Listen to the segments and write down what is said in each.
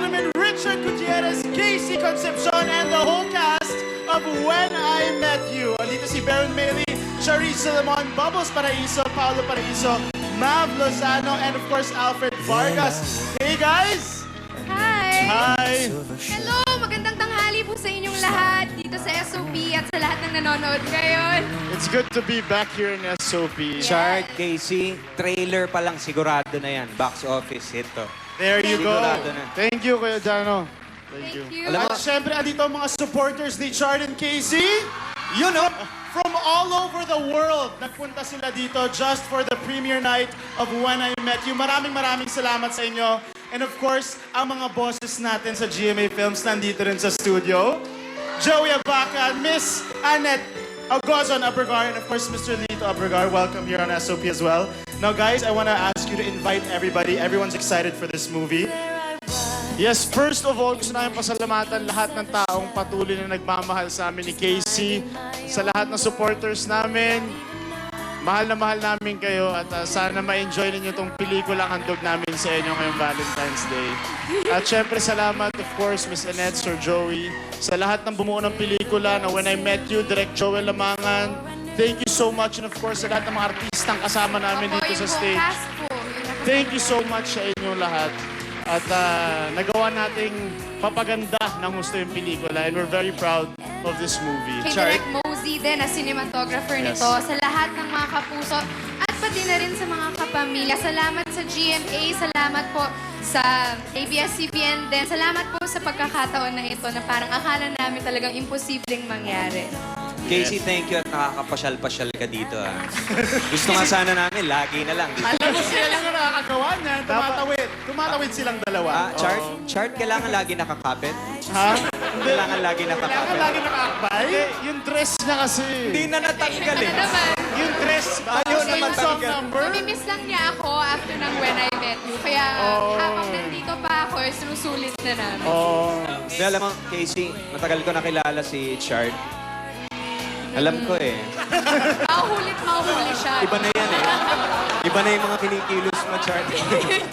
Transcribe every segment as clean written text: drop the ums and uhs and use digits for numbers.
gentlemen, Richard Gutierrez, Casey Concepcion, and the whole cast of When I Met You. Andito si Baron Mayley, Charisse Limon, Bubbles Paraiso, Paolo Paraiso, Mav Lozano, and of course, Alfred Vargas. Hey guys! Hi! Hi! Hello! Magandang tanghali po sa inyong lahat dito sa SOP at sa lahat ng nanonood ngayon. It's good to be back here in SOP. Chart, Casey, trailer pa lang sigurado na yan. Box office hit to. There you go. Sigurado na. Thank you, Kuya Jano. Thank you. Alam mo- At syempre, andito ang mga supporters ni Chart and Casey. You know, from all over the world, nagpunta sila dito just for the premiere night of When I Met You. Maraming salamat sa inyo. And of course, ang mga bosses natin sa GMA Films nandito rin sa studio. Joey Abaca, Miss Annette Agozon Abregar, and of course, Mr. Lito Abregar. Welcome here on SOP as well. Now guys, I want to ask you to invite everybody. Everyone's excited for this movie. Yes, first of all, gusto namin pasalamatan lahat ng taong patuloy na nagmamahal sa amin ni Casey, sa lahat ng supporters namin. Mahal na mahal namin kayo at sana ma-enjoy ninyo itong pelikulang handog namin sa inyo ngayong Valentine's Day. At syempre salamat, of course, Miss Annette, Sir Joey, sa lahat ng bumuo ng pelikula na When I Met You, Direct Joel Lamangan. Thank you so much, and of course, sa lahat ng mga artistang kasama namin dito sa stage. Thank you so much sa inyong lahat. At nagawa nating papaganda ng gusto yung pelikula, and we're very proud of this movie. Kay Direk Mosey din na cinematographer nito, sa lahat ng mga kapuso at pati na rin sa mga kapamilya. Salamat sa GMA, salamat po sa ABS-CBN din. Salamat po sa pagkakataon na ito na parang akala namin talagang imposibleng mangyari. Casey, thank you at nakakapasyal-pasyal ka dito. Gusto nga sana namin, lagi na lang. Alam mo, sila lang ang nakakagawa niyan. Tumatawid silang dalawa. Chart, kailangan lagi nakakapit? Ha? Kailangan lagi Kailangan nakakapit? lagi nakakabay? Yung dress niya kasi. Hindi na natanggal Ano eh. naman, Yung dress, ayaw na na song matanggal. number. mamimiss lang niya ako after ng When I Met You. Kaya habang nandito pa ako, sinusulit na namin. Pero alam mo, Casey, matagal ko nakilala si Chart. Alam ko eh. Mahulit siya. Iba na yan eh. Iba na yung mga kinikilos mo, Chart.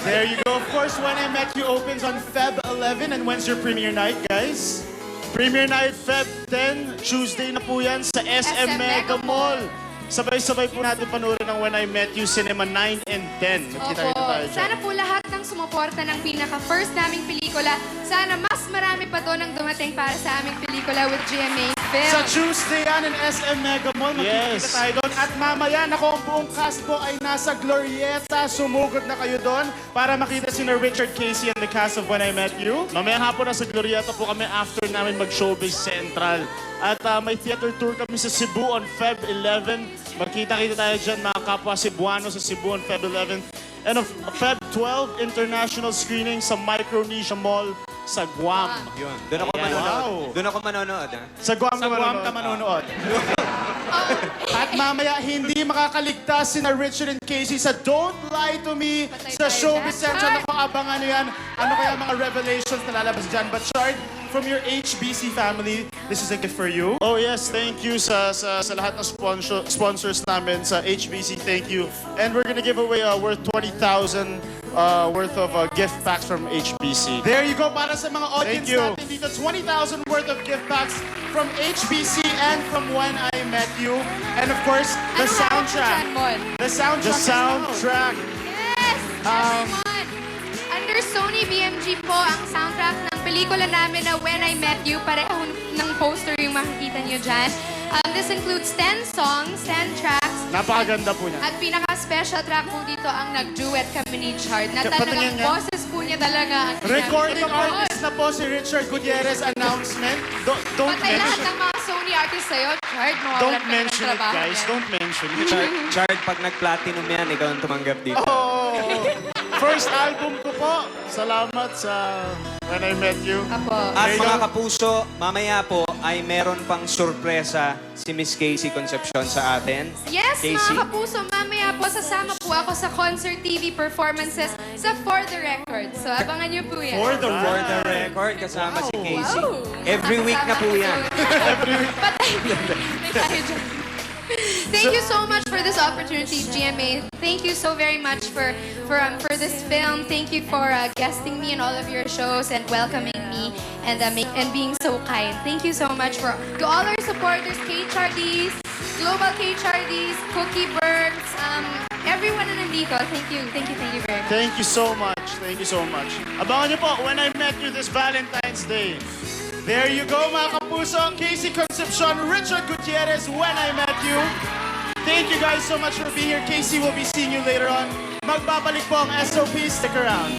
There you go. Of course, When I Met You opens on Feb 11. And when's your premiere night, guys? Premiere night, Feb 10. Tuesday na po yan sa SM Mega Mall. Sabay-sabay po natin panoorin ng When I Met You Cinema 9 and 10. Magkita-kita tayo dyan. Sana po lahat ng sumuporta ng pinaka-first naming pelikula, sana mas marami pa doon ang dumating para sa aming pelikula with GMA Sa Films. Tuesday yan in SM Mega Mall, magkikita tayo doon. At mamaya, naku, ang buong cast po ay nasa Glorieta. Sumugod na kayo doon para makita si Richard Casey and the cast of When I Met You. Mamaya hapon nasa Glorieta po kami after namin mag-Showbiz Central. At may theater tour kami sa Cebu on Feb 11. Magkita-kita tayo dyan, mga kapwa Cebuano sa Cebu on Feb 11. And of Feb 12, international screening sa Micronesia Mall sa Guam. Yun. Doon ako Ayan. manonood. Wow. Doon ako manonood. Sa Guam ka manonood. At mamaya, hindi makakaligtas si Richard and Casey sa Don't Lie to Me Patay sa tayo Showbiz dyan. Central. Naku, abangan nyo yan. Ano kaya mga revelations na lalabas dyan? But Chard, from your HBC family, this is a gift for you. Oh yes, thank you sa lahat ng sponsors namin sa HBC. Thank you. And we're gonna give away worth 20,000 worth of gift packs from HBC. There you go, para sa mga audience natin dito, 20,000 worth of gift packs from HBC and from When I Met You. And of course, the Ano hawak mo soundtrack. dyan, Mon? The soundtrack. Yes! Everyone! Under Sony BMG po ang soundtrack ng pelikula namin na When I Met You. Pareho ng poster yung makikita nyo dyan. This includes 10 songs, 10 tracks. Napakaganda po niya. At pinaka-special track po dito ang nag-duet kami ni Chard. Na Patingin talagang nga. boses po niya talaga. ang Recording ginamit. artist na po si Richard Gutierrez. Announcement. Don't Patay lahat mention. ng mga Sony artists sa'yo, Chard. Mawawalan Don't ka ng mention it, trabaho guys. niyan. Don't mention it. Chart, pag nag-platinum yan, ikaw ang tumanggap dito. Oh, first album ko po. Salamat sa When I Met You. Apo. At There you mga go. kapuso, mamaya po ay meron pang sorpresa si Miss Casey Concepcion sa atin. Yes, Casey. mga kapuso, mamaya po sasama po ako sa concert TV performances sa For the Record. So, abangan niyo po yan. For the For the record, kasama si Casey. Wow. Every week na po yan. Every week. Patay. May tayo dyan. Thank you so much for this opportunity, GMA. Thank you so very much for this film. Thank you for guesting me in all of your shows and welcoming me and being so kind. Thank you so much to all our supporters, KHRDs, Global KHRDs, Cookie Birds, everyone na nandito. Thank you very much. Thank you so much. Thank you so much. Abangan niyo po, When I Met You this Valentine's Day. There you go, mga kapuso. Casey Concepcion, Richard Gutierrez, When I Met You. Thank you guys so much for being here. Casey will be seeing you later on. Magbabalik po ang SOP. Stick around.